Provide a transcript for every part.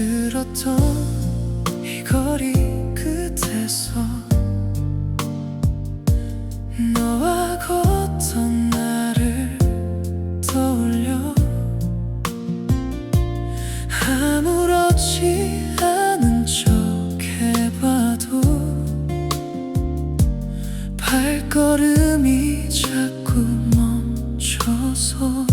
들었던 이 거리 끝에서 너와 걷던 나를 떠올려 아무렇지 않은 척 해봐도 발걸음이 자꾸 멈춰서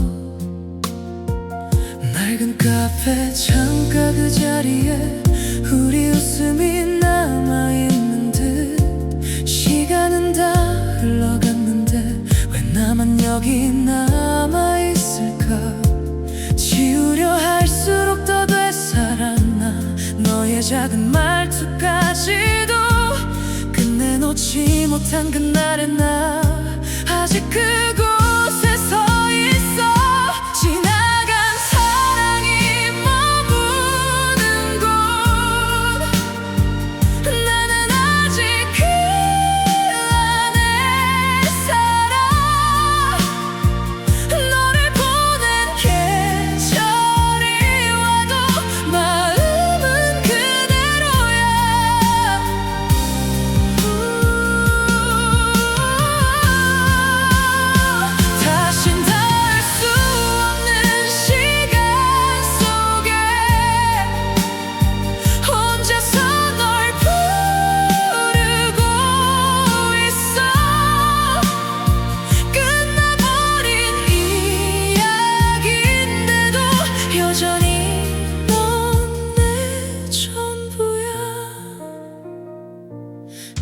낡은 카페 창가 그 자리에 우리 웃음이 남아있는 듯 시간은 다 흘러갔는데 왜 나만 여기 남아있을까. 지우려 할수록 더 되살아나 너의 작은 말투까지도 끝내 놓지 못한 그날의 나 아직 그곳에 서 있어. 지나간 사랑이 머무는 곳 나는 아직 그 안에 살아. 너를 보낸 계절이 와도 마음은 그대로야. 다신 닿을 수 없는 시간 속에 혼자서 널 부르고 있어. 끝나버린 이야기인데도 여전히 넌 내 전부야.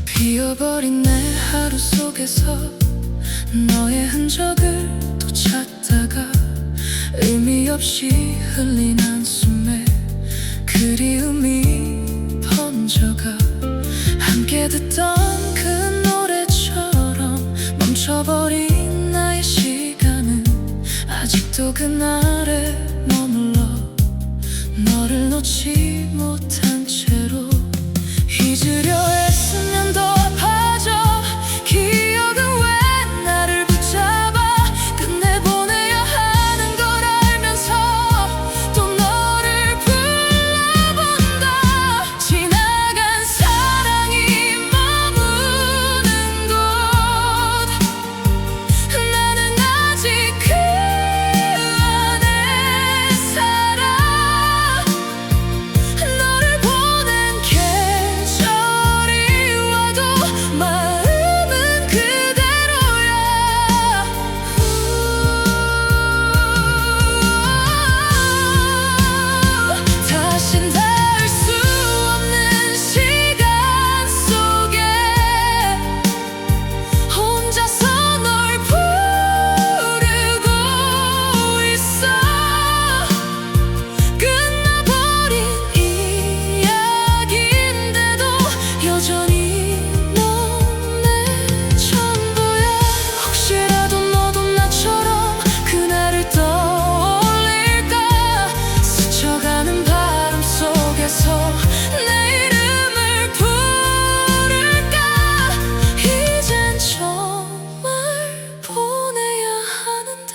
비어버린 내 하루 속에서 너의 흔적을 또 찾다가 의미 없이 흘린 한숨에 그리움이 번져가. 함께 듣던 그 노래처럼 멈춰버린 나의 시간은 아직도 그날에 머물러 너를 놓지 못한 채로 잊으려 애쓰면 더 빠져. 기억은 왜 나를 붙잡아 끝내 보내야 하는 걸 알면서 또 너를 불러본다. 지나간 사랑이 머무는 곳 나는 아직 그 안에 살아. 너를 보낸 계절이 와도 마음은 그대로야. 다신 닿을 수 없는 시간 속에 혼자서 널 부르고 있어. 끝나버린 이야기인데도 여전히 넌 내 전부야. 혹시라도 너도 나처럼 그날을 떠올릴까. 스쳐가는 바람 속에서 내 이름을 부를까. 이젠 정말 보내야 하는데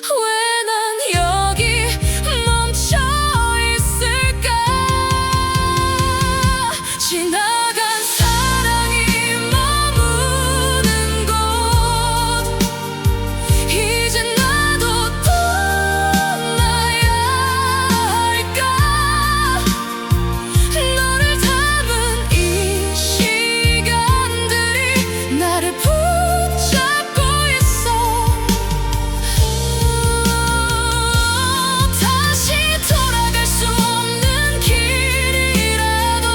왜 난 여기 멈춰 있을까. 지나간 사랑이 머무는 곳 이제 나도 떠나야 할까. 너를 담은 이 시간들이 나를 붙잡고 있어. 다시 돌아갈 수 없는 길이라도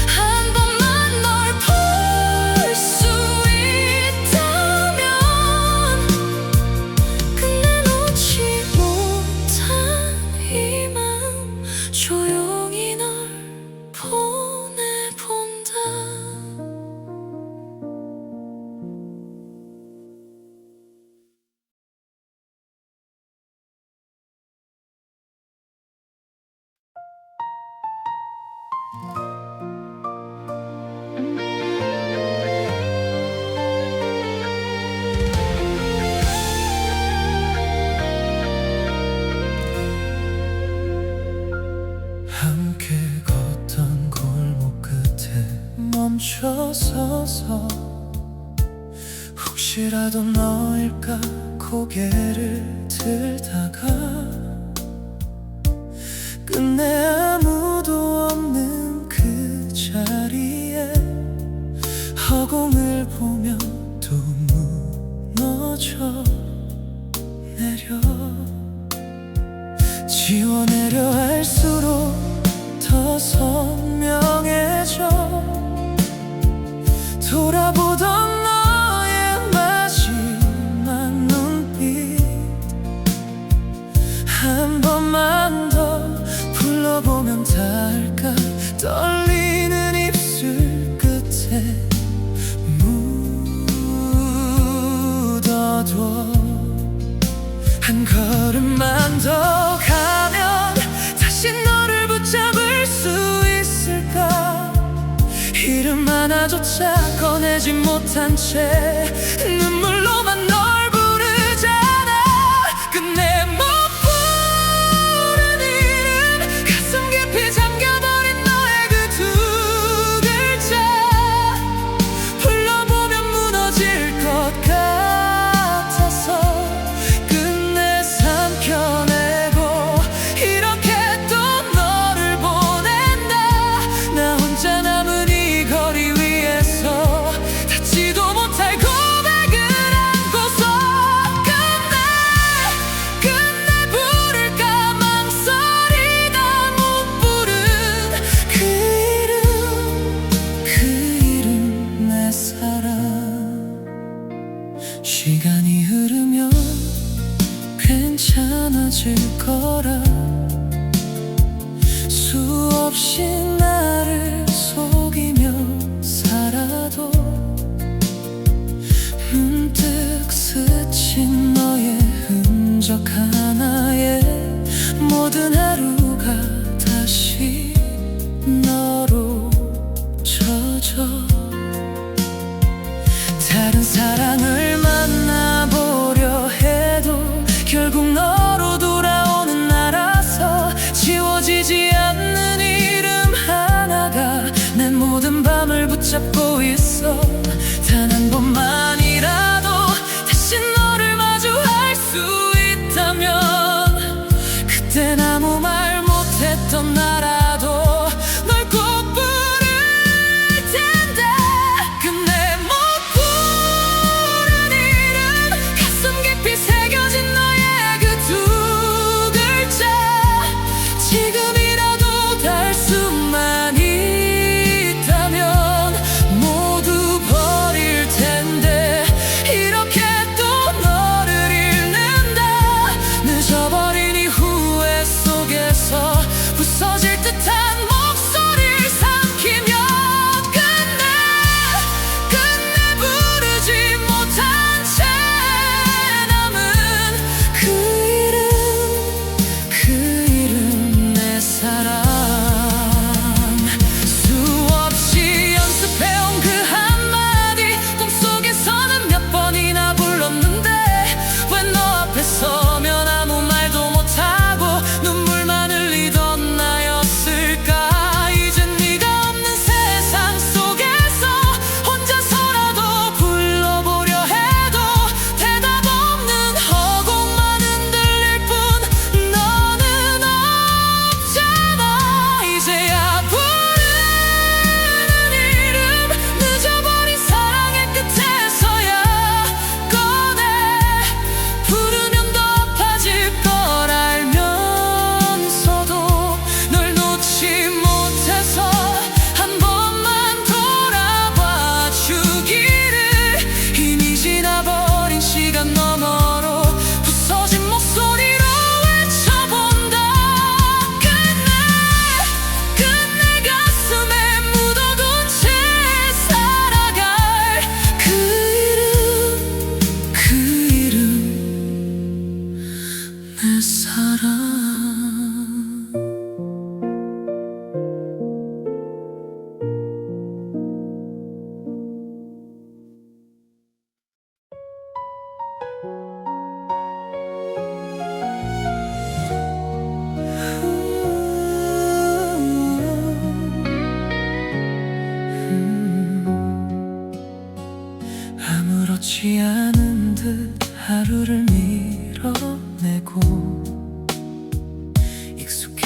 한 번만 널 볼 수 있다면 끝내 놓지 못한 이 마음 조용히 널 보내본다. 함께 걷던 골목 끝에 멈춰서서 혹시라도 너일까 고개를 들다가 끝내 아무도 없는 그 자리에 허공을 보며 또 무너져 내려 지워내려 할수록 더 선명해져 돌아보던 너의 마지막 눈빛 한 번만 더 불러보면 닿을까 떨리는 입술 끝에 묻어둬 한 걸음만 더 가면 다시 너를 붙잡을 수 있을까 이름 하나조차 꺼내지 못한 채 눈물로만 널 부르잖아 끝내 못 부른 이름 가슴 깊이 잠겨버린 너의 그 두 글자 불러보면 무너질 것 같아서 끝내 삼켜내고 이렇게 또 너를 보낸다 나 혼자 남은 이 거리 위에서 닿지도 못할 고백을 안고서 끝내 부를까 망설이다 못 부른 그 이름 내 사랑 시간이 흐르면 괜찮아질 거라 수없이 나를 속이며 살아도 문득 스친 너의 흔적 하나에 모든 하루가 다시 너로 젖어 다른 사랑을 만나보려 해도 결국 너로 돌아오는 나라서 지워지지 않는 이름 하나가 내 모든 밤을 붙잡고 있어 단 한 번만이라도 다시 너를 마주할 수 있다면 그땐 아무 말 못했던 나라도 널 꼭 부를 텐데 끝내 못 부른 이름 가슴 깊이 새겨진 너의 그 두 글자 지금이라도 닿을 수만 있다면 모두 버릴 텐데 이렇게 또 너를 잃는다 늦어버린 이후에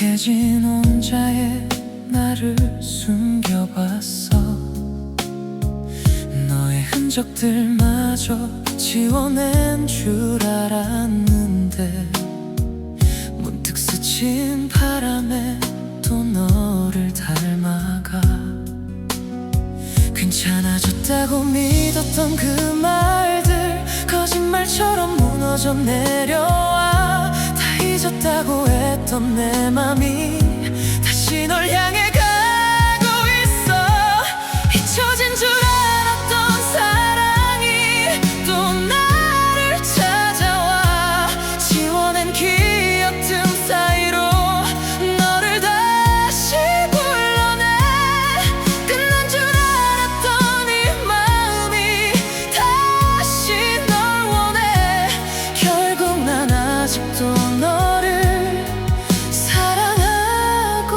익숙해진 혼자의 나를 숨겨봤어. 너의 흔적들마저 지워낸 줄 알았는데 문득 스친 바람에 또 너를 닮아가. 괜찮아졌다고 믿었던 그 말들 거짓말처럼 무너져 내려와. 다 잊었다고 했던 내 맘이 다시 널 향해 가고 있어. 잊혀진 줄 알았던 사랑이 또 나를 찾아와. 지워낸 기억 틈 사이로 너를 다시 불러내. 끝난 줄 알았던 이 마음이 다시 널 원해. 결국 난 아직도 너를 사랑하고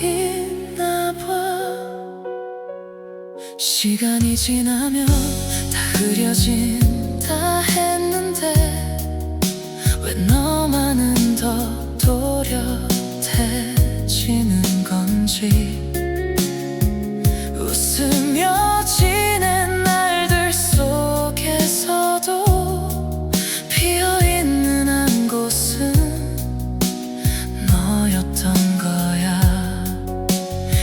있나 봐. 시간이 지나면 다 흐려진다 했는데 왜 너만은 더 또렷해지는 건지. 웃으며 지낸 날들 속에서도 피어있는 한 곳은 너였던 거야.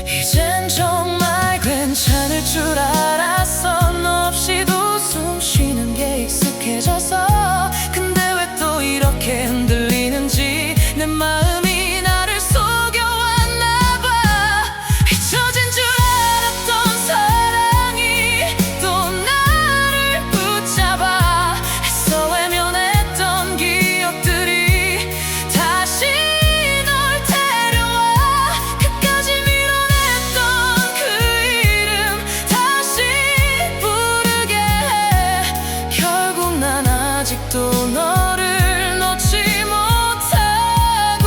이젠 정말 괜찮을 줄 알았어. 너 없이도 숨 쉬는 게 익숙해져서. 근데 왜 또 이렇게 흔들리는지 내 마음이 나를 속여왔나 봐. 잊혀진 줄 알았던 사랑이 또 나를 붙잡아. 애써 외면했던 기억들이 다시 널 데려와. 끝까지 밀어냈던 그 이름 다시 부르게 해. 결국 난 아직도 너를 놓지 못하고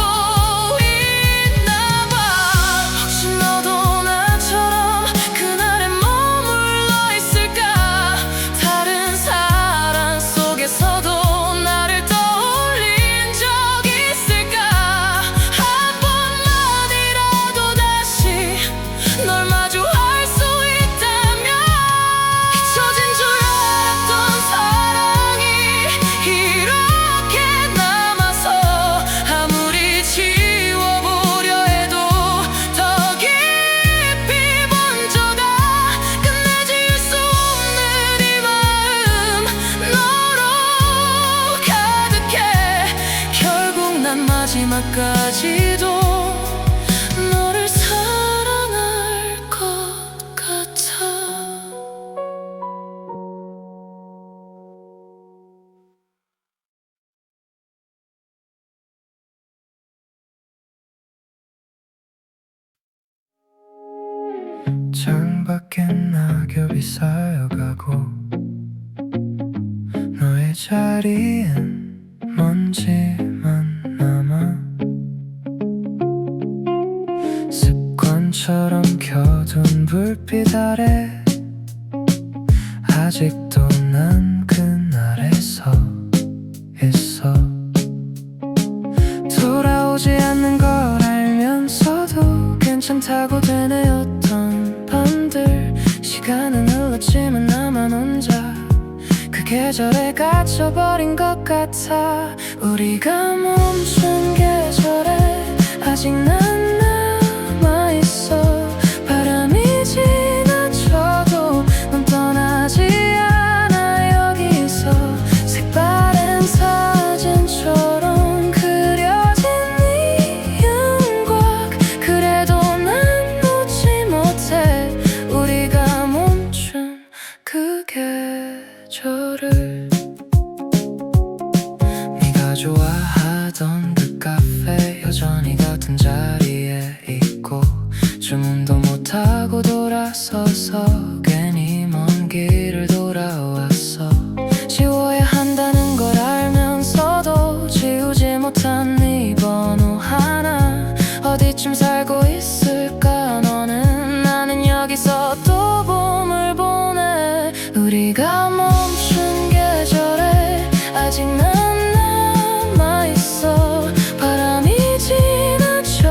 있나 봐. 혹시 너도 나처럼 그날에 머물러 있을까. 다른 사랑 속에서도 나를 떠올린 적 있을까. 한 번만이라도 다시 널 마주할 수 있다면. 잊혀진 줄 알았던 사랑이 이렇게 남아서 아무리 지워보려 해도 더 깊이 번져가. 끝내 지울 수 없는 이 마음 너로 가득해. 결국 난 마지막까지도 너를 사랑할 것 같아. 창밖엔 낙엽이 쌓여가고 너의 자리엔 먼지만 남아. 습관처럼 켜둔 불빛 아래 아직도 난 그날에 서 있어. 돌아오지 않는 걸 알면서도 괜찮다고 되뇌었던 밤들. 시간은 흘렀지만 나만 혼자 그 계절에 갇혀버린 것 같아. 우리가 멈춘 계절에 아직 난 남아있어. 바람이 지나쳐도 넌 떠나지 않아. 여기서 색바랜 사진처럼 그려진 네 윤곽. 그래도 난 놓지 못해 우리가 멈춘 그 계절을. 네가 좋아하던 그 카페 여전히 같은 자리에 있고 주문도 못하고 돌아서서 괜히 먼 길을 돌아왔어. 지워야 한다는 걸 알면서도 지우지 못한 네 번호 하나. 어디쯤 살고 있을까 너는. 나는 여기서 또 봄을 보내. 우리가 멈춘 계절에 아직 난 남아있어. 바람이 지나쳐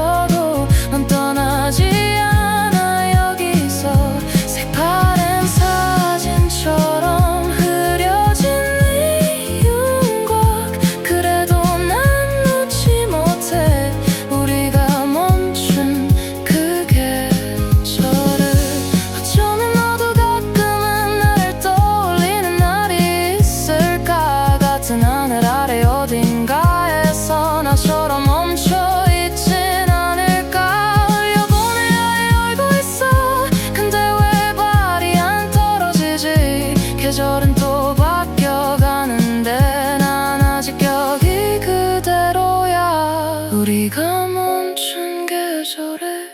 우리가 멈춘 계절에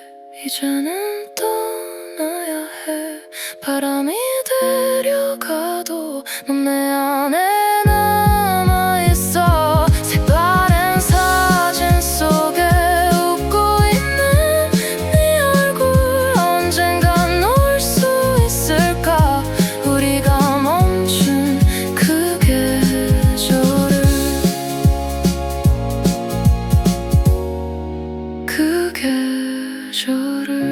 이제는 떠나야 해. 바람이 데려가도 넌 내 안에 남아있어. 색다른 사진 속에 웃고 있는 네 얼굴, 언젠간 올 수 있을까. 우리가 멈춘 그 계절을, 그 계절을.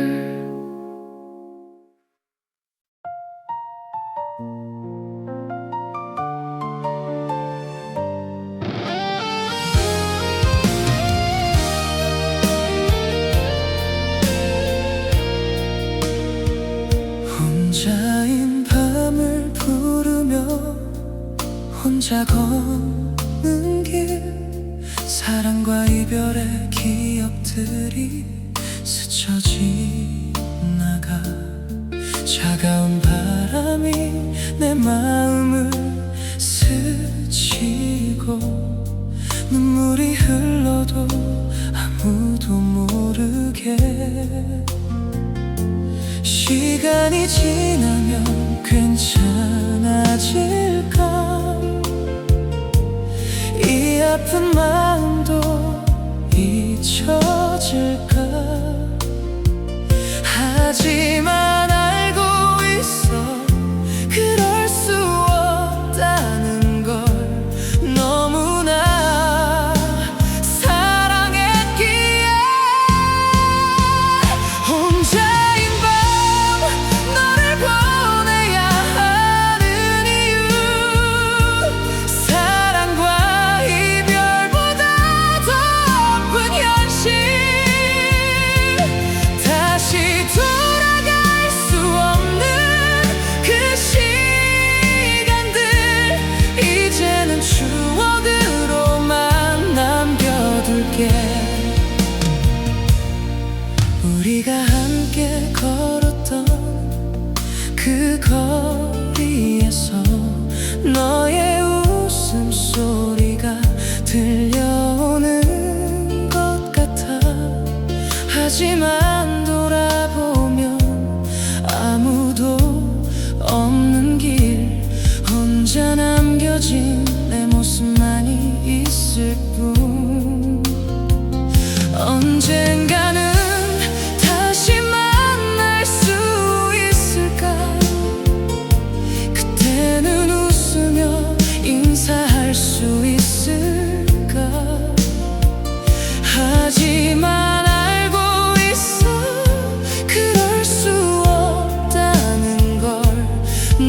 혼자인 밤을 부르며 혼자 걷는 길, 사랑과 이별의 기억들이 스쳐 지나가. 차가운 바람이 내 마음을 스치고 눈물이 흘러도 아무도 모르게. 시간이 지나면 괜찮아질까. 이 아픈 마음도 잊혀질까. 하지만 알고 있어, 그럴 수 없다는 걸. 너무나 사랑했기에. 혼자인 밤 너를 보내야 하는 이유, 사랑과 이별보다 더 아픈 현실. 다시 돌아갈 수 없는 그 시간들, 이제는 추억으로만 남겨둘게. 우리가 함께 걸었던 그 거리에서 너의 웃음소리가 들려오는 것 같아. 하지만 돌아보면 아무도 없는 길, 혼자 남겨진 내 모습만이 있을 뿐. 언젠가는 다시 만날 수 있을까. 그때는 웃으며 인사할 수 있을까. 하지만 알고 있어, 그럴 수 없다는 걸.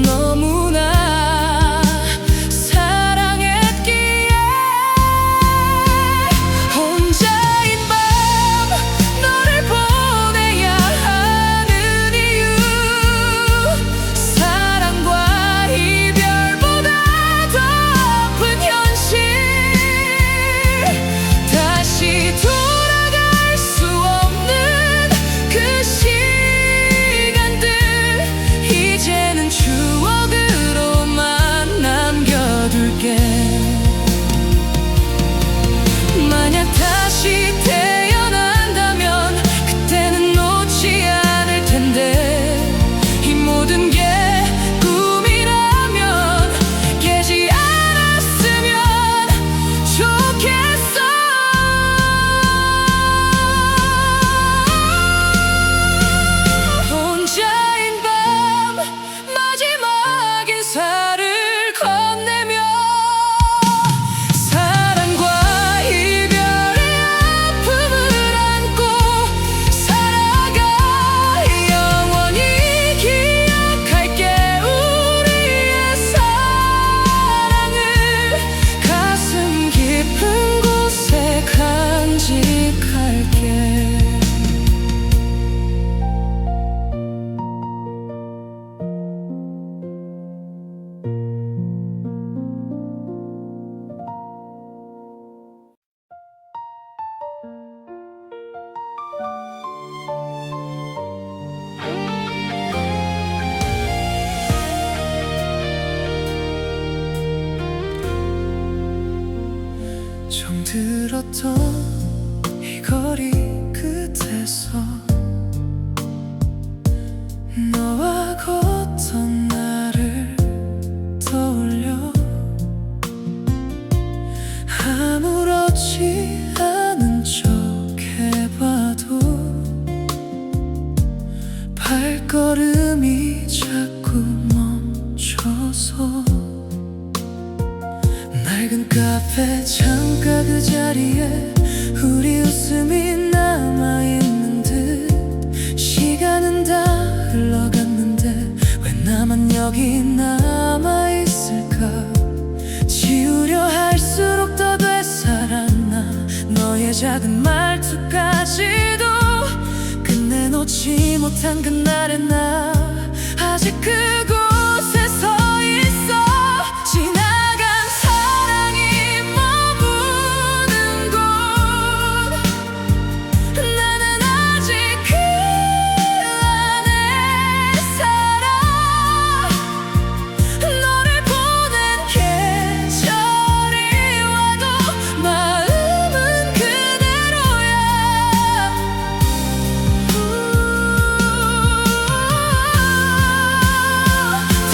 너무나 사랑했기에. 혼자인 밤 너를 보내야 하는 이유, 사랑과 이별보다 더 아픈 현실. 다시 돌아갈 수 없는 그 시간들, 이제는 추억으로만 남겨둘게. 만약 다시 태어난다면 그때는 놓지 않을 텐데. 이 모든 게 꿈이라면 깨지 않았으면 좋겠어. 혼자인 밤 마지막 인사를 건네며, 사랑과 이별의 아픔을 안고 살아가. 영원히 기억할게. 우리의 사랑을 가슴 깊은 곳에 간직할게. 정들었던 작은 말투까지도 끝내 놓지 못한 그날의 나 아직 그곳에 서 있어. 지나간 사랑이 머무는 곳 나는 아직 그 안에 살아. 너를 보낸 계절이 와도 마음은 그대로야.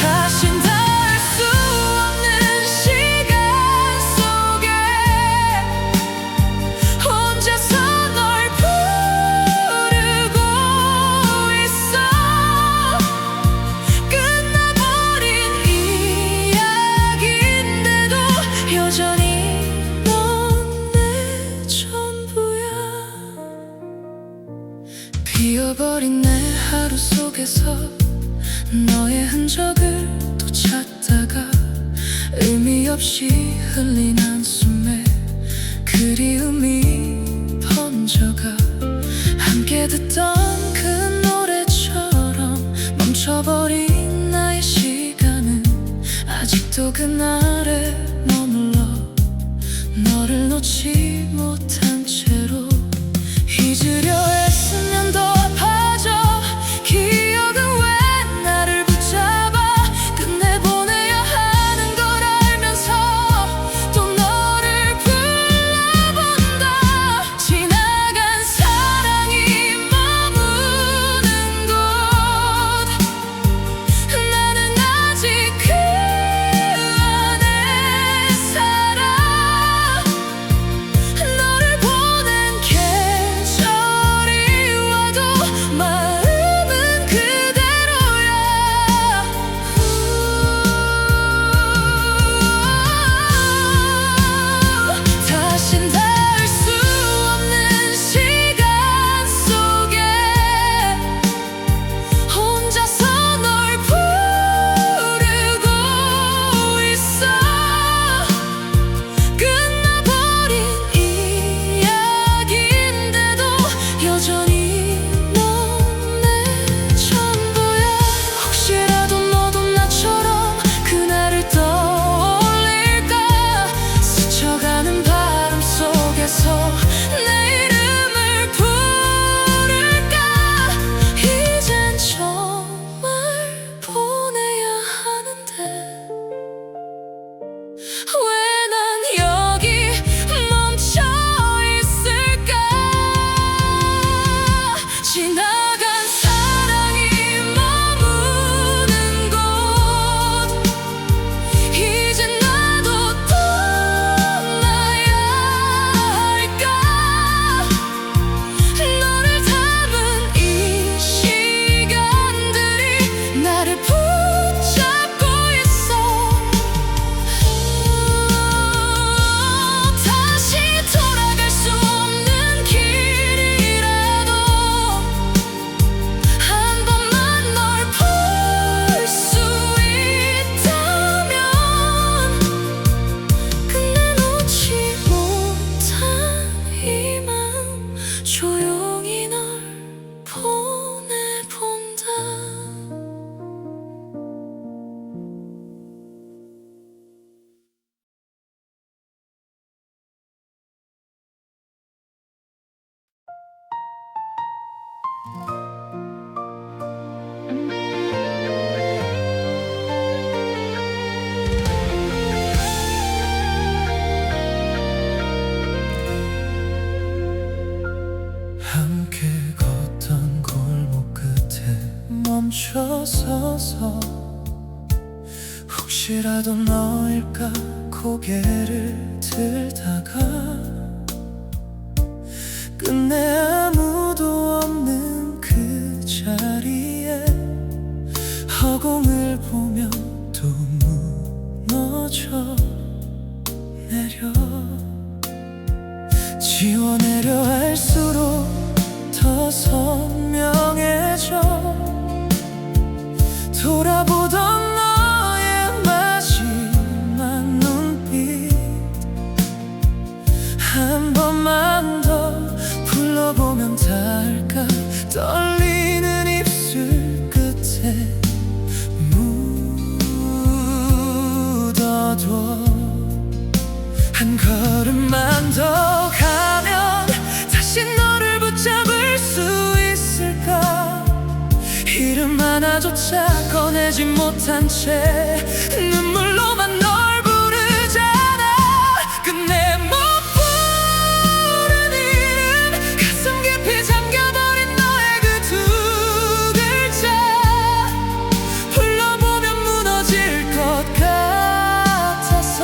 다신 닿을 수 없는 시간 속에 혼자서 널 부르고 있어. 끝나버린 이야기인데도 여전히 넌 내 전부야. 비어버린 내 하루 속에서 너의 흔적을 또 찾다가 의미 없이 흘린 한숨에 그리움이 번져가. 함께 듣던 그 노래처럼 멈춰버린 나의 시간은 아직도 그날에 머물러 너를 놓지 못한 채로. 잊으려 애쓰면 더 아파져. 기억은 왜 나를 붙잡아. 끝내 보내야 하는 걸 알면서 또 너를 불러본다. 지나간 사랑이 머무는 곳 나는 아직 그 안에 살아. 너를 보낸 계절이 와도 마음은 그대로야. 다신 닿을 수 없는 시간 속에 혼자서 널 부르고 있어. 끝나버린 이야기인데도 여전히 넌 내 전부야. 혹시라도 너도 나처럼 그날을 떠올릴까. 스쳐가는 바람 속에서 내 이름을 부를까. 이젠 정말 보내야 하는데 왜 난 여기 멈춰 있을까. 지나간 사랑이 머무는 곳 이제 나도 떠나야 할까. 너를 담은 이 시간들이 나를 붙잡고 있어. 다시 돌아갈 수 없는 길이라도 한 번만 널 볼 수 있다면 끝내 놓지 못한 이 마음 조용히 널 보내본다. 함께 걷던 골목 끝에 멈춰서서 혹시라도 너일까 고개를 들다가 끝내 아무도 없는 그 자리에 허공을 보며 또 무너져 내려. 지워내려 할수록 더 선명해져. 돌아보던 너의 마지막 눈빛 한 번만 더 떨리는 입술 끝에 묻어둬. 한 걸음만 더 가면 다시 너를 붙잡을 수 있을까. 이름 하나조차 꺼내지 못한 채 눈물로만 널 부르잖아. 끝내 못 부른 이름, 가슴 깊이 잠겨버린 너의 그 두 글자. 불러보면 무너질 것 같아서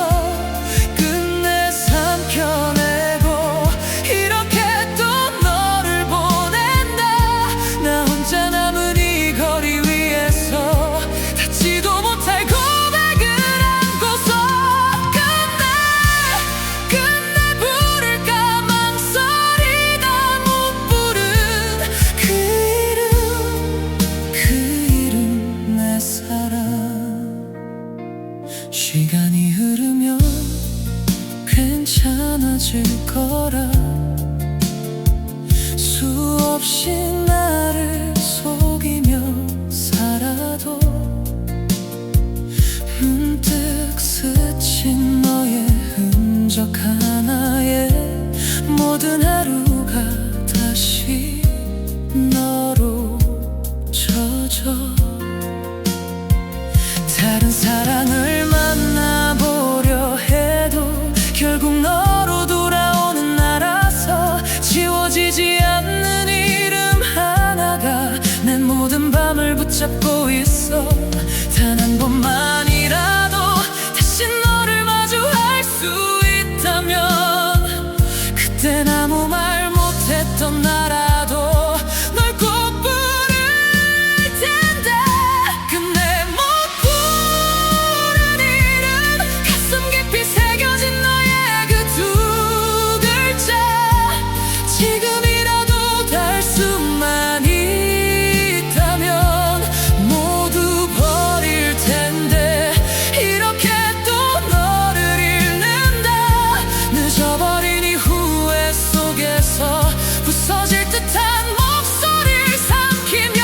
끝내 삼켜내고 이렇게 또 너를 보낸다. 나 혼자 남은 이 거리 위에서 닿지도 못할 고백을 안고서 끝내 부를까 망설이다 못 부른 그 이름 내 사랑. 시간이 흐르면 괜찮아질 거라. 수없이 나를 속이며 살아도 문득 스친 너의 흔적 하나에 모든 하루가 다시 너로 젖어. 다른 사랑을 만나보려 해도 결국 너로 돌아오는 나라서 지워지지 않는 이름 하나가 내 모든 밤을 붙잡고 있어. 단 한 번만이라도 다시 너를 마주할 수 있다면 그땐 아무 말 못했던 나라도 널 꼭 부를 텐데. 끝내 못 부른 이름, 가슴 깊이 새겨진 너의 그 두 글자. 지금이라도 닿을 수만 있다면 모두 버릴 텐데. 이렇게 또 너를 잃는다. 늦어버린 이 후회 속에서 부서질 듯한 목소리를 삼키며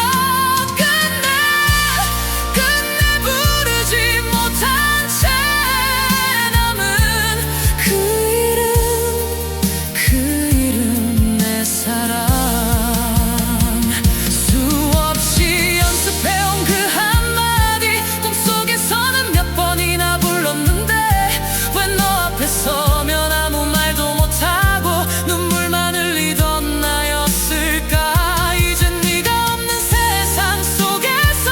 끝내 부르지 못한 채 남은 그 이름 내 사랑. 수없이 연습해온 그 한마디 꿈속에서는 몇 번이나 불렀는데 왜 너 앞에 서면 아무 말도 못하고 눈물만 흘리던 나였을까. 이젠 네가 없는 세상 속에서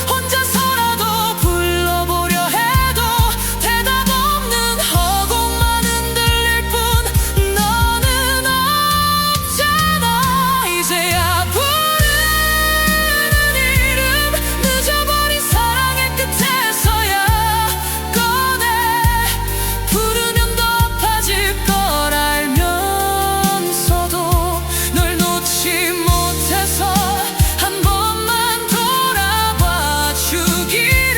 혼자서라도 불러보려 해도 대답 없는 허공만 흔들릴 뿐 너는 없잖아. 이제야 부르는 이름, 늦어버린 사랑의 끝에서야 꺼내. 부르면 더 아파질 걸 알면서도 널 놓지 못해서 한 번만 돌아봐 주기를.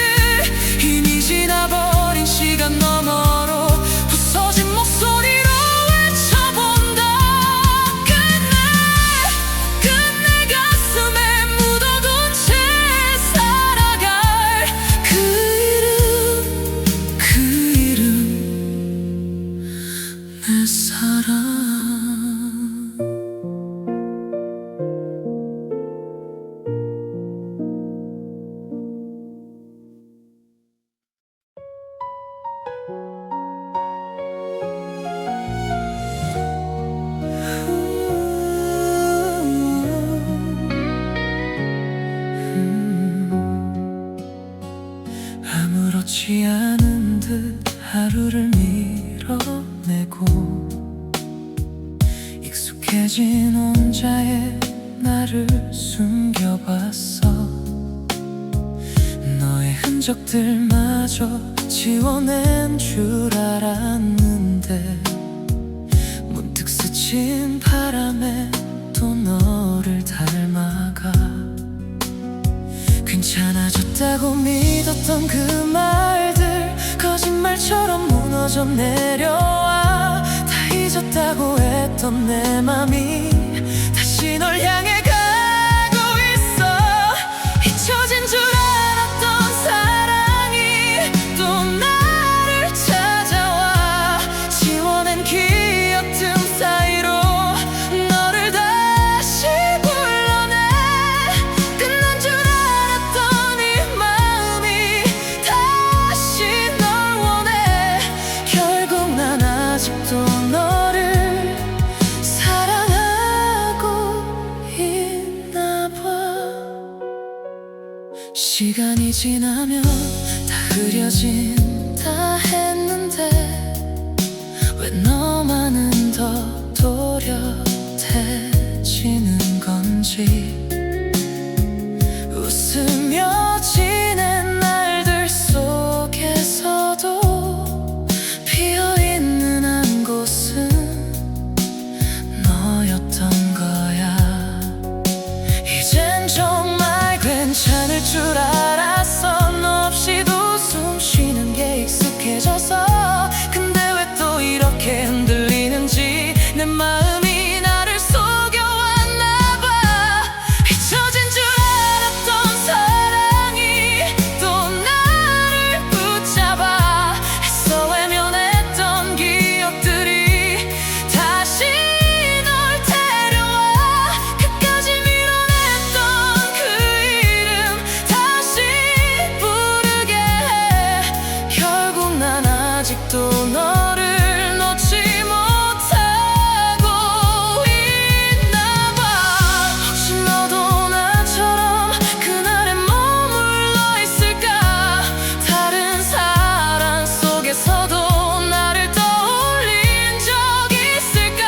이미 지나버린 시간 너머로 부서진 목소리로 외쳐본다. 끝내 가슴에 묻어둔 채 살아갈 그 이름 내 사랑. 아무렇지 않은 듯 하루를 밀어내고 익숙해진 혼자의 나를 숨겨봤어. 너의 흔적들마저 지워낸 줄 알았는데 문득 스친 바람에 또 너를 닮아가. 괜찮아졌다고 믿었던 그 말들 거짓말처럼 무너져 내려와. 다 잊었다고 했던 내 맘이 다시 널 향해 갈 시간이 지나면 다 흐려진다 했는데 왜 너만은 더 또렷해지는 건지 웃으며 지낸 날들 속에서도 비어있는 한 곳은 너였던 거야. 이젠 정말 괜찮을 줄 알았어. 너 없이도 숨 쉬는 게 익숙해져서. 근데 왜 또 이렇게 흔들리는지 내 마음이 나를 속여왔나 봐. 잊혀진 줄 알았던 사랑이 또 나를 붙잡아. 애써 외면했던 기억들이 다시 널 데려와. 끝까지 밀어냈던 그 이름 다시 부르게 해. 결국 난 아직도 너를 놓지 못하고 있나 봐. 혹시 너도 나처럼 그날에 머물러 있을까. 다른 사랑 속에서도 나를 떠올린 적 있을까.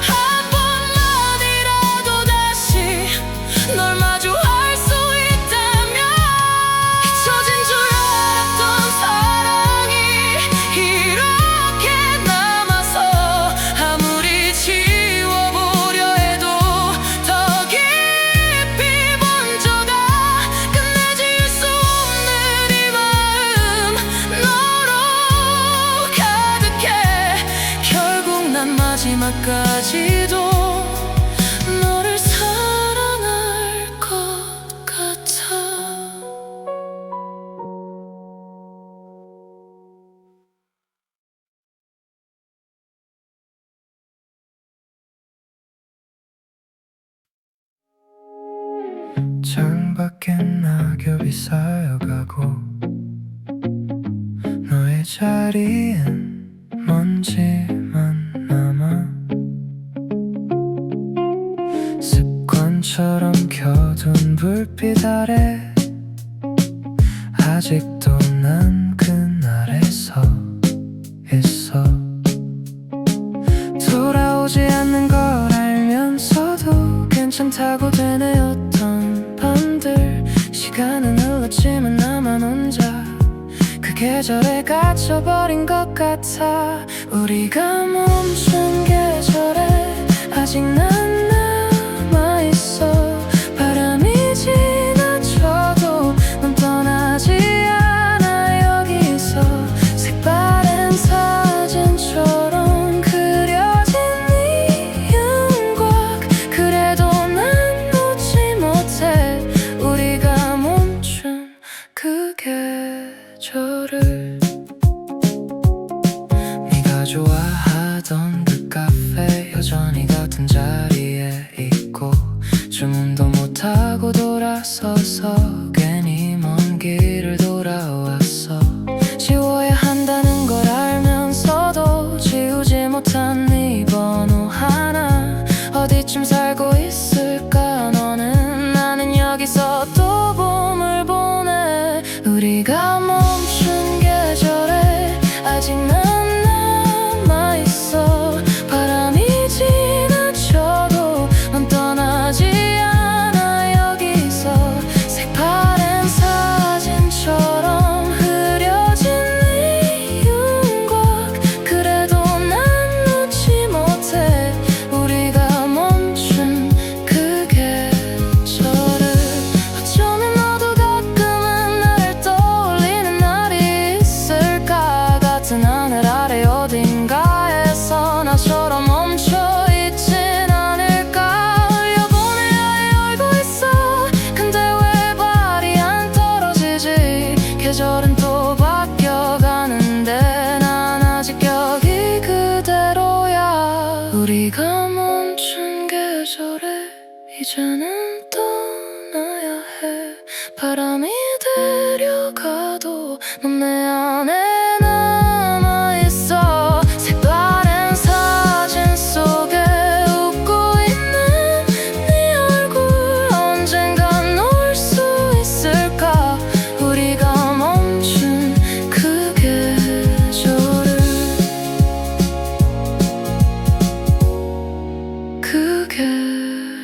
한 번만이라도 다시 널 마주할 수 있다면. 잊혀진 줄 알았던 사랑이 이렇게 남아서 아무리 지워보려 해도 더 깊이 번져가. 끝내 지울 수 없는 이 마음 너로 가득해. 결국 난 마지막까지도 너를 사랑할 것 같아. 창밖엔 낙엽이 쌓여가고 너의 자리엔 먼지만 남아. 습관처럼 켜둔 불빛 아래 아직도 난 그날에 서 있어. 돌아오지 않는 걸 알면서도 괜찮다고 되뇌었던 밤들. 시간은 흘렀지만 나만 혼자 그 계절에 갇혀버린 것 같아. 우리가 멈춘 계절에 아직 난 남아있어. 바람이 지나쳐도 넌 떠나지 않아. 여기서 색바랜 사진처럼 그려진 네 윤곽. 그래도 난 놓지 못해. 우리가 멈춘 그 계절을. 네가 좋아하던 그 카페 여전히 같은 자리에 있고 주문도 못하고 돌아서서 괜히 먼 길을 돌아왔어. 지워야 한다는 걸 알면서도 지우지 못한 네 번호 하나. 어디쯤 살고 있을까 너는. 나는 여기서 또 봄을 보내. 우리가 멈춘 계절에 아직 난 남아있어. 바람이 지나쳐도 넌 떠나지 않아. 여기서 색바랜 사진처럼 흐려진 네 윤곽. 그래도 난 놓지 못해. 우리가 멈춘 그 계절을. 어쩌면 너도 가끔은 나를 떠올리는 날이 있을까. 같은 하늘 아래 어딘가에서 나처럼 멈춰있진 않을까. 흘려보내야 알고 있어. 근데 왜 발이 안 떨어지지. 계절은 또 바뀌어가는데 난 아직 여기 그대로야. 우리가 멈춘 계절에 이제는 떠나야 해. 바람이 데려가도 넌 내 안에 남아있어. 색바랜 사진 속에 웃고 있는 네 얼굴. 언젠간 올 수 있을까.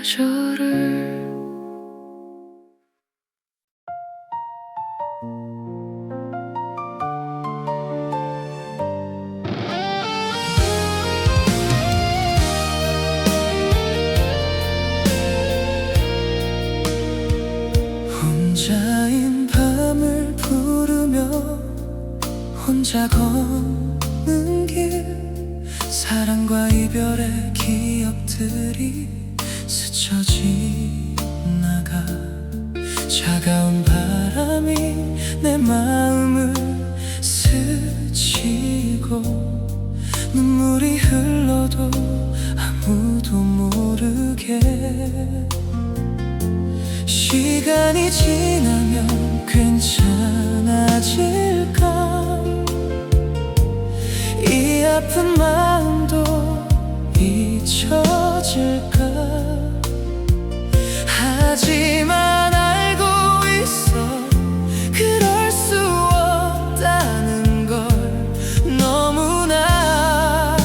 저를 혼자인 밤을 부르며 혼자 걷는 길 사랑과 이별의 기억들이 스쳐 지나가 차가운 바람이 내 마음을 스치고 눈물이 흘러도 아무도 모르게 시간이 지나면 괜찮아질까 이 아픈 마음도 잊혀질까 하지만 알고 있어 그럴 수 없다는 걸 너무나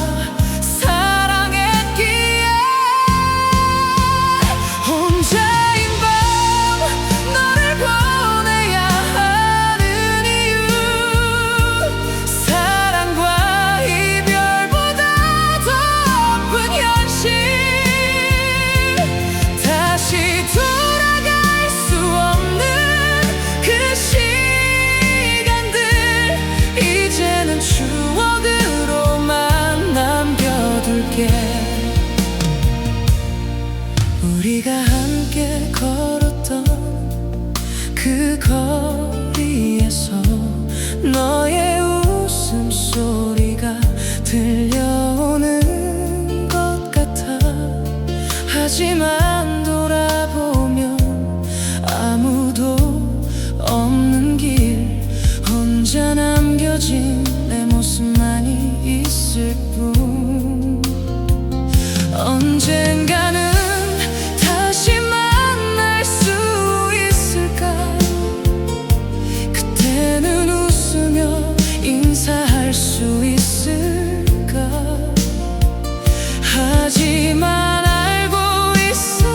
사랑했기에 혼자인 밤 너를 보내야 하는 이유 사랑과 이별보다 더 아픈 현실 다시 돌아갈 수 없는 그 시간들 이제는 추억으로만 남겨둘게 우리가 함께 걸었던 그 거리에서 너의 웃음소리가 들려오는 것 같아 하지만 돌아보면 아무도 없는 길 혼자 남겨진 내 모습만이 있을 뿐 언젠가는 다시 만날 수 있을까 그때는 웃으며 인사할 수 있을까 하지만 알고 있어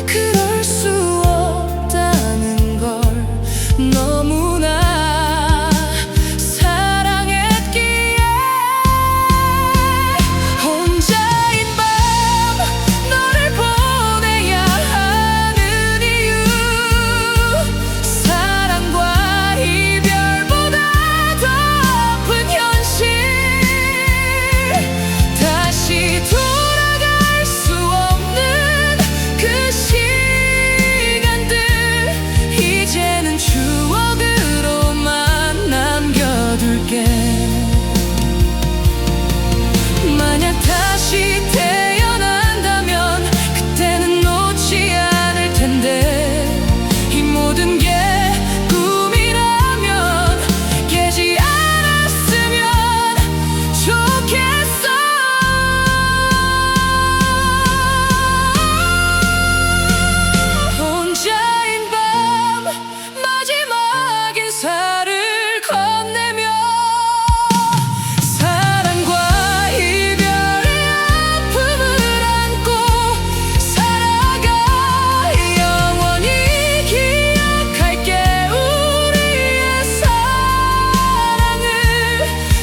그럴 수 없다는 걸 너무나 사랑했기에 혼자인 밤 너를 보내야 하는 이유 사랑과 이별보다 더 아픈 현실 다시 돌아갈 수 없는 그 시간들 이제는 추억으로만 남겨둘게 만약 다시 태어난다면 그때는 놓지 않을 텐데 이 모든 게 꿈이라면 깨지 않았으면 좋겠어 혼자인 밤 마지막 인사를 건네며 사랑과 이별의 아픔을 안고 살아가 영원히 기억할게 우리의 사랑을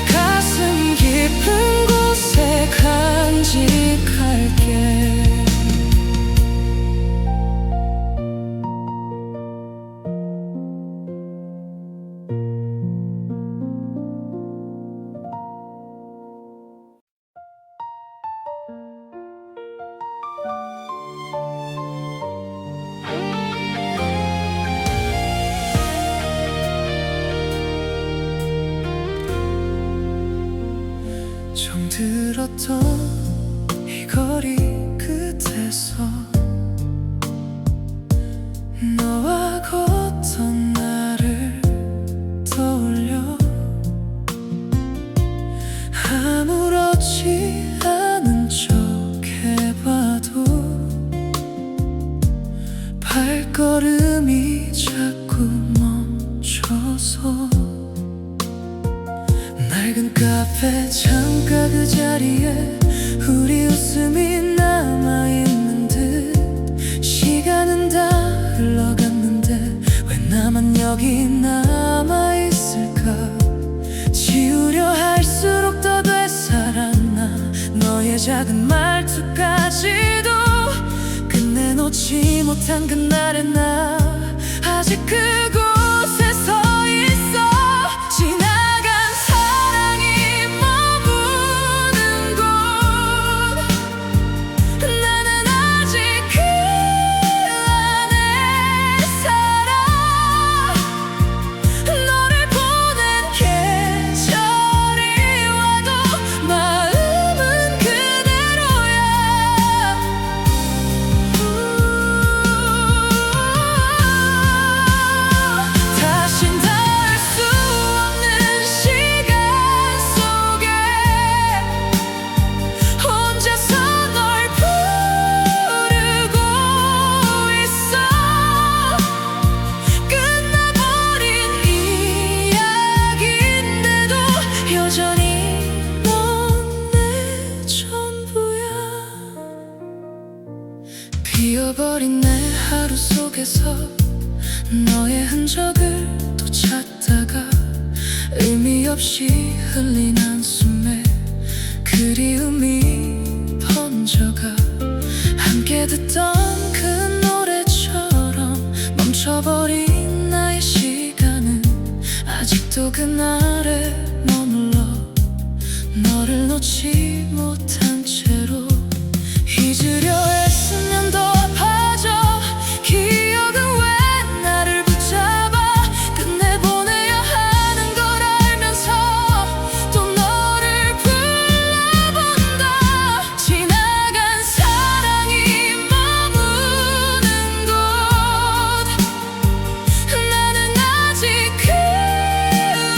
가슴 깊은 곳에 간직할게 정들었던 이 거리 끝에서 너와 걷던 나를 떠올려 아무렇지 않은 척 해봐도 발걸음이 자꾸 멈춰서 낡은 카페 창가 그 자리에 우리 웃음이 남아있는 듯 여기 남아있을까. 지우려 할수록 더 되살아나. 너의 작은 말투까지도 끝내 놓지 못한 그날의 나. 아직 그곳에 서 있어. 지나간 사랑이 머무는 곳. 나는 아직 그 안에 살아. 너를 보낸 계절이 와도 마음은 그대로야. 다신 닿을 수 없는 시간 속에 혼자서 널 부르고 있어. 끝나버린 이야기인데도 여전히 넌 내 전부야. 비어버린 내 하루 속에서 너의 흔적을 또 찾다가 의미 없이 흘린 한숨에 그리움이 번져가. 함께 듣던 그 노래처럼 멈춰버린 나의 시간은 아직도 그날에 머물러. 너를 놓지 못한 채로 잊으려 애쓰면 더 빠져. 기억은 왜 나를 붙잡아. 끝내 보내야 하는 걸 알면서 또 너를 불러본다. 지나간 사랑이 머무는 곳. 나는 아직 그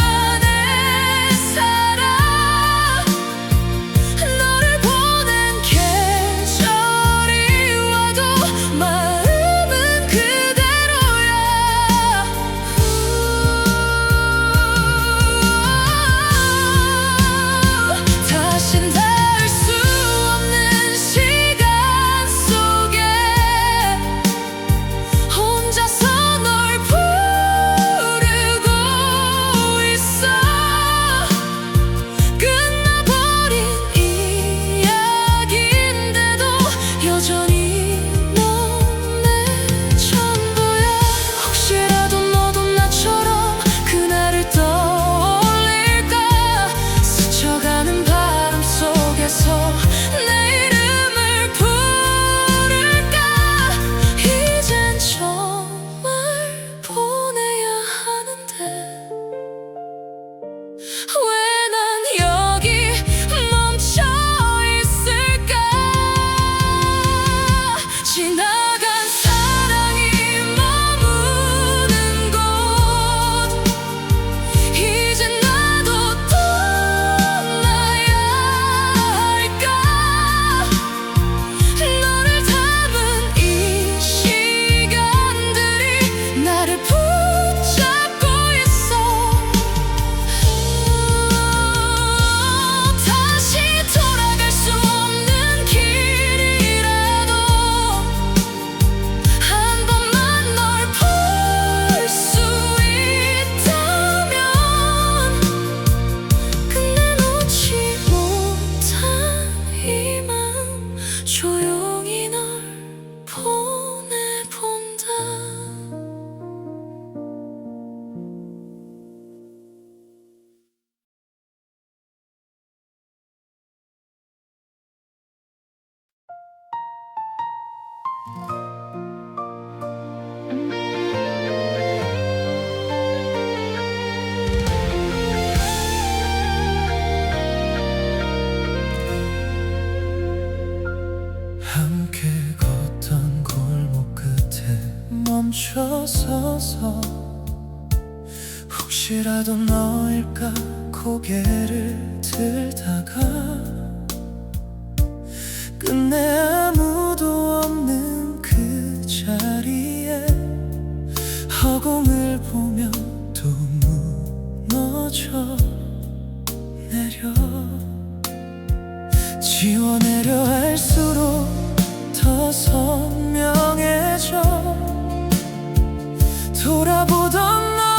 안에 살아. 너를 보낸 계절이 와도 마음은 그대로야. 다신 닿을 수 없는 시간 속에 혼자서 널 부르고 있어. 끝나버린 이야기인데도 여전히 넌 내 전부야. 혹시라도 너도 나처럼 그날을 떠올릴까. 스쳐가는 바람 속에서 내 이름을 부를까. 이젠 정말 보내야 하는데 왜 난 여기 멈춰 있을까. 지나간 사랑이 머무는 곳. 이제 나도 떠나야 할까. 너를 담은 이 시간들이 나를 붙잡고 있어. 다시 돌아갈 수 없는 길이라도 한 번만 널 볼 수 있다면 끝내 놓지 못한 이 마음 조용히 널 보내본다. 함께 걷던 골목 끝에 멈춰서서 혹시라도 너일까 고개를 들다가 끝내 아무도 없는 그 자리에 허공을 보며 또 무너져 내려. 지워내려 할수록 더 선명해져. 돌아보던 너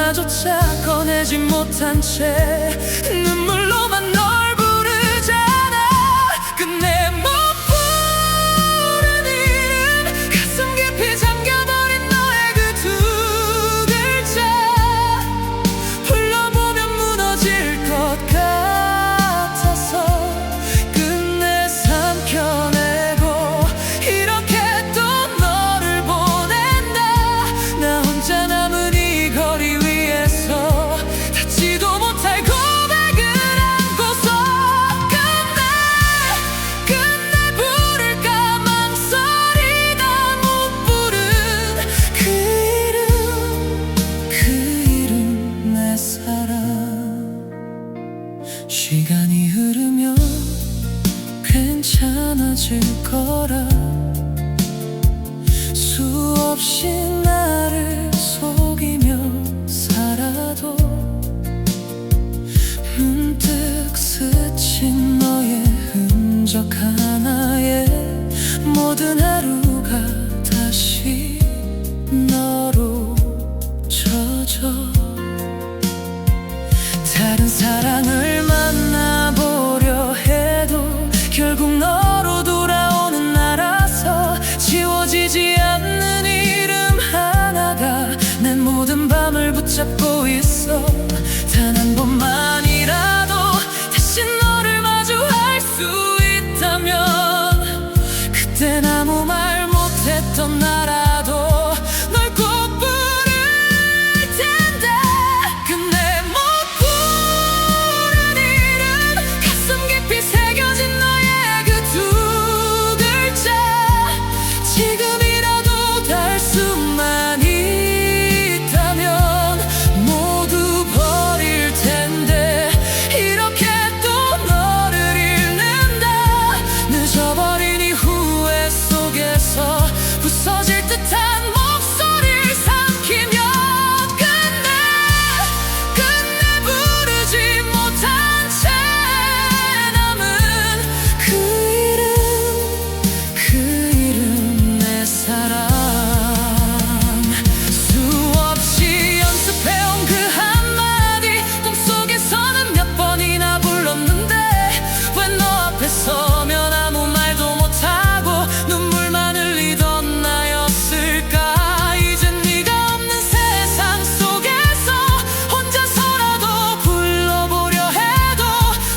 하나조차 꺼내지 못한 채 눈물로만 널 부르잖아. 끝내 못 부른 이름, 가슴 깊이 잠겨버린 너의 그 두 글자 불러보면 무너질 것 같아서 끝내 삼켜내고 이렇게 또 너를 보낸다. 나 혼자 남은 이 거리 위에서 닿지도 못할 고백을 안고서 끝내 부를까 망설이다 못 부른 그 이름 내 사랑. 시간이 흐르면 괜찮아질 거라. 수없이 나를 속이며 살아도 문득 스친 너의 흔적 하나에 모든 하루가 다시 너로 젖어. 다른 사랑을 만나보려 해도 결국 너로 돌아오는 나라서 지워지지 않는 이름 하나가 내 모든 밤을 붙잡고 있어. 단 한 번만이라도 다시 너를 마주할 수 있다면 그땐 아무 말 못했던 나라도 널 꼭 부를 텐데. 끝내 못 부른 이름, 가슴 깊이 새겨진 너의 그 두 글자 지금이라도 닿을 수만 있다면 모두 버릴 텐데. 이렇게 또 너를 잃는다. 늦어버린 이 후회 속에서 부서질 듯한 목소리를 삼키며 끝내 부르지 못한 채 남은 그 이름 내 사랑. 수없이 연습해온 그 한마디 꿈속에서는 몇 번이나 불렀는데 왜 너 앞에 서면 아무 말도 못하고 눈물만 흘리던 나였을까. 이젠 네가 없는 세상 속에서 혼자서라도 불러보려 해도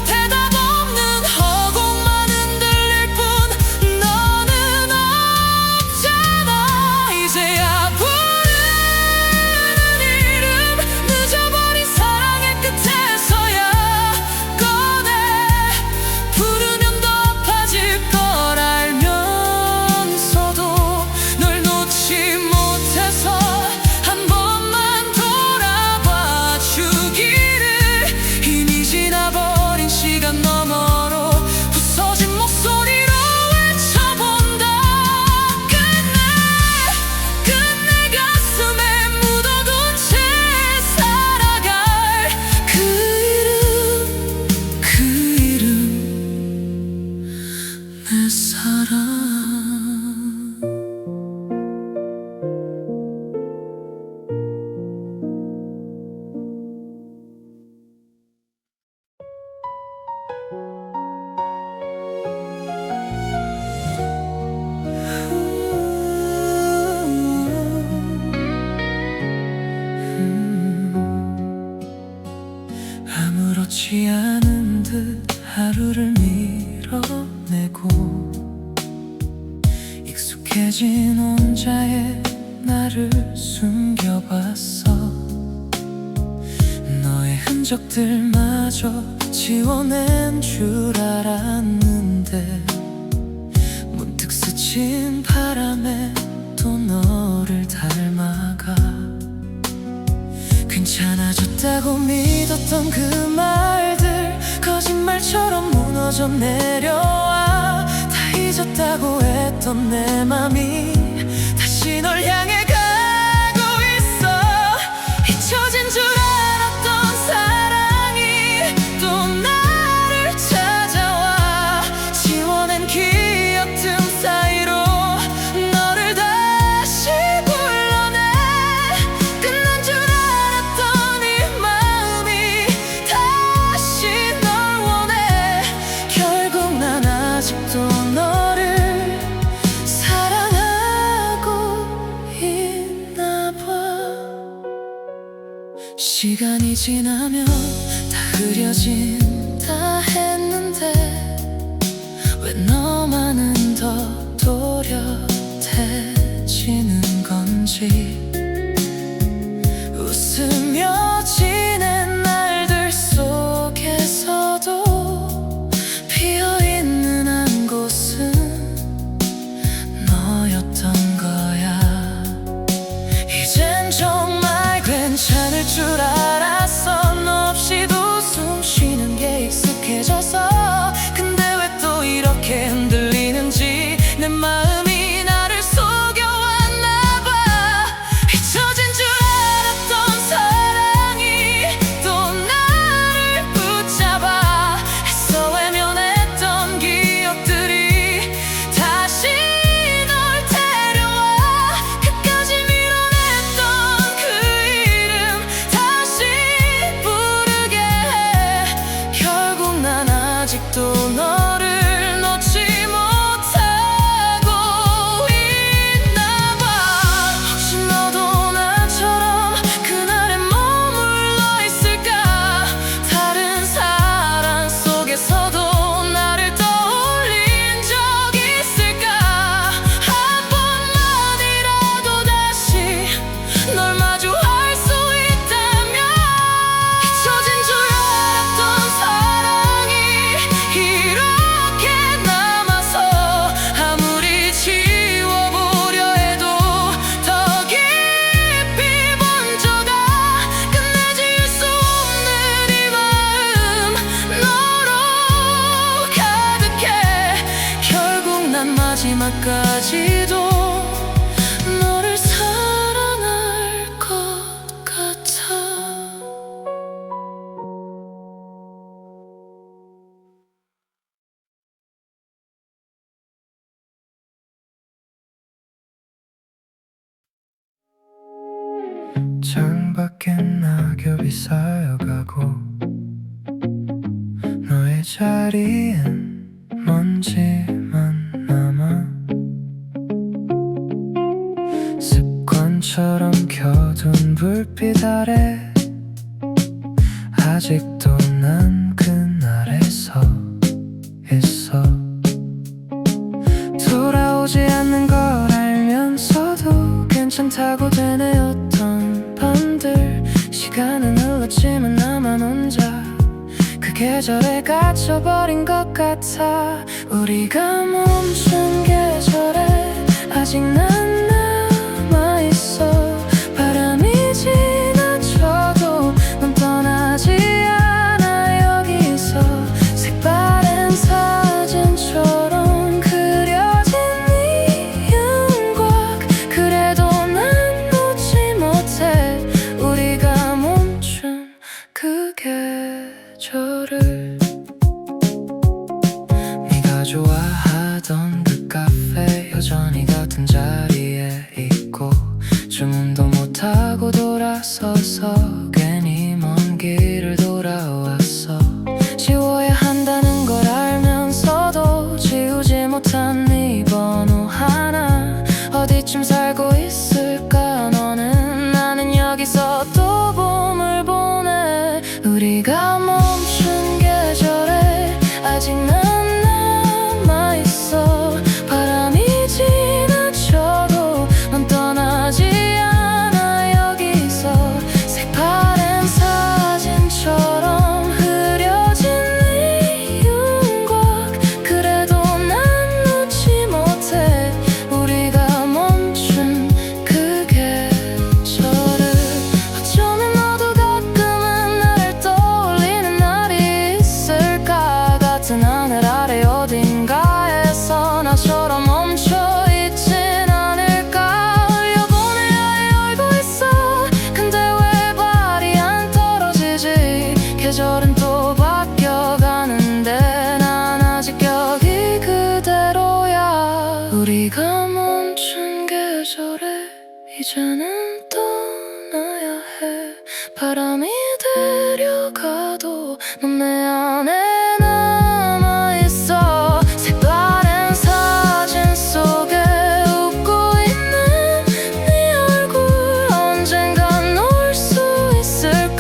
대답 없는 허공만 흔들릴 뿐 너는 없잖아. 이제야 부르는 이름, 늦어버린 사랑의 끝에서야 꺼내. 부르면 더 아파질 걸 알면서도 널 놓지 못해서 한 번만 돌아봐 주기를. 이미 지나버린 시간 너머로 부서진 목소리로 외쳐본다. 끝내 가슴에 묻어둔 채 살아갈 그 이름 내 사랑. 아무렇지 않은 듯 하루를 밀어내고 익숙해진 혼자의 나를 숨겨봤어. 너의 흔적들마저 지워낸 줄 알았는데 문득 스친 바람에 또 너를 닮아가. 괜찮아졌다고 믿었던 그 말들 거짓말처럼 무너져 내려와. 다 잊었다고 했던 내 맘이 다시 널 향해 가고 있어. 잊혀진 줄 알았던 사랑이 또 나를 찾아와. 지워낸 기억 틈 사이로 너를 다시 불러내. 끝난 줄 알았던 시간이 지나면 다 흐려진다 했는데 왜 너만은 더 또렷해지는 건지 웃으며 지낸 날들 속에서도 비어있는 한 곳은 너였던 거야. 이젠 정말 괜찮을 줄 알았어. 너 없이도 숨 쉬는 게 익숙해져서. 근데 왜 또 이렇게 흔들리는지 내 마음이 나를 속여왔나 봐. 잊혀진 줄 알았던 사랑이 또 나를 붙잡아. 애써 외면했던 기억들이 다시 널 데려와. 끝까지 밀어냈던 그 이름 다시 부르게 해. 결국 난 아직도 너를 놓지 못하고 있나 봐. 혹시 너도 나처럼 그날에 머물러 있을까. 다른 사랑 속에서도 나를 떠올린 적 있을까. 한 번만이라도 다시 널 마주할 수 있다면. 잊혀진 줄 알았던 사랑이 이렇게 남아서 아무리 지워보려 해도 더 깊이 번져가. 끝내 지울 수 없는 이 마음 너로 가득해. 결국 난 마지막까지도 너를 사랑할 것 같아. 창밖엔 낙엽이 쌓여가고 너의 자리엔 먼지만 남아. 습관처럼 켜둔 불빛 아래 아직도 난 그날에 서 있어. 돌아오지 않는 걸 알면서도 괜찮다고 되뇌었던 밤들. 시간은 흘렀지만 나만 혼자 그 계절에 갇혀버린 것 같아. 우리가 멈춘 계절에 아직 난 남아있어. 바람이 지나쳐도 넌 떠나지 않아. 여기서 색바랜 사진처럼 그려진 네 윤곽. 그래도 난 놓지 못해. 우리가 멈춘 그 계절을. 네가 좋아하던 그 카페 여전히 같은 자리에 있고 주문도 못하고 돌아서서 괜히 먼 길을 돌아왔어. 지워야 한다는 걸 알면서도 지우지 못한 네 번호 하나. 어디쯤 살고 있을까 너는. 나는 여기서 또 봄을 보내. 우리가 멈춘 계절에 아직 난 남아있어. 바람이 지나쳐도 넌 떠나지 않아. 여기서 색바랜 사진처럼 흐려진 네 윤곽. 그래도 난 놓지 못해. 우리가 멈춘 그 계절을. 어쩌면 너도 가끔은 나를 떠올리는 날이 있을까. 같은 하늘 아래 어딘가에서 나처럼 멈춰있진 않을까. 흘려보내야 알고 있어. 근데 왜 발이 안 떨어지지. 계절은 또 바뀌어가는데 난 아직 여기 그대로야. 우리가 멈춘 계절에 이제는 떠나야 해. 바람이 데려가도 넌 내 안에 남아있어. 색바랜 사진 속에 웃고 있는 네 얼굴. 언젠간 올 수 있을까.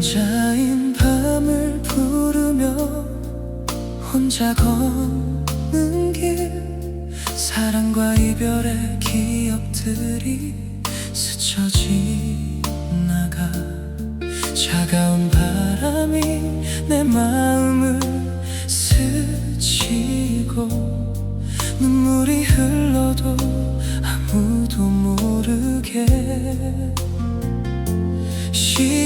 혼자인 밤을 부르며 혼자 걷는 길 사랑과 이별의 기억들이 스쳐 지나가 차가운 바람이 내 마음을 스치고 눈물이 흘러도 아무도 모르게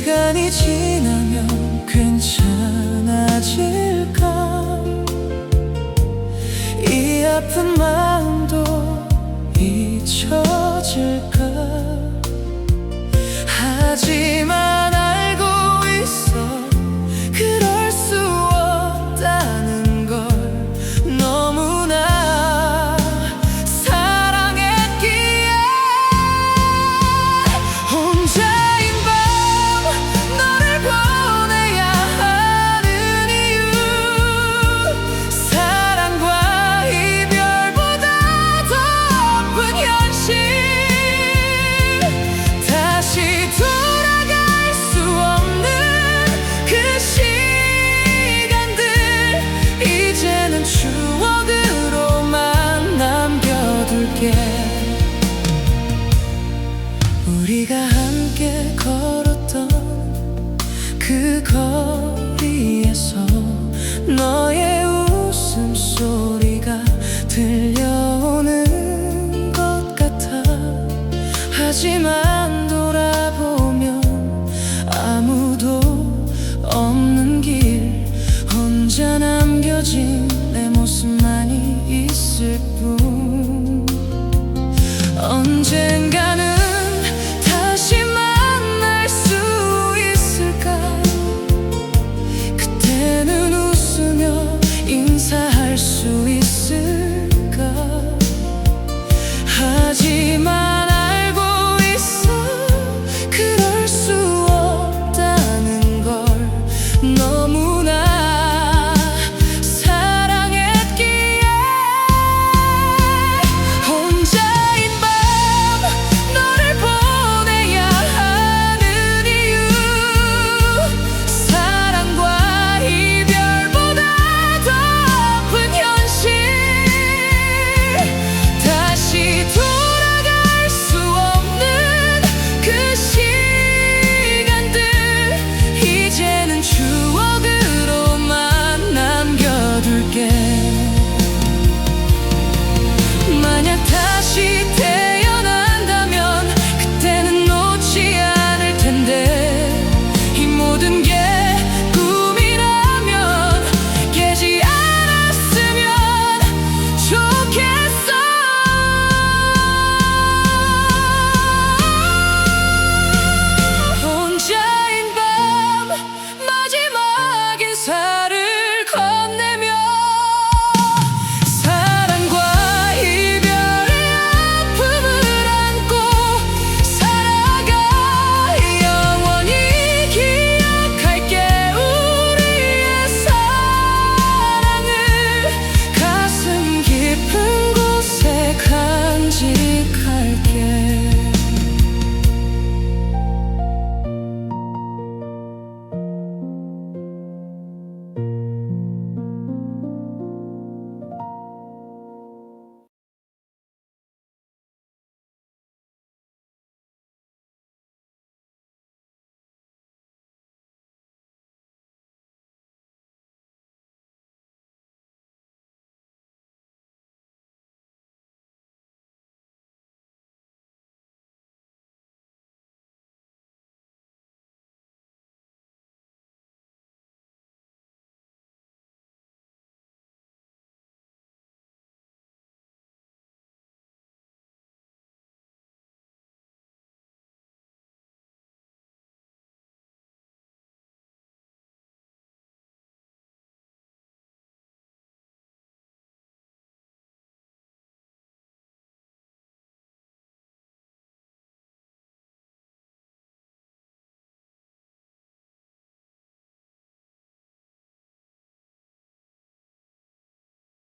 시간이 지나면 괜찮아질까 이 아픈 마음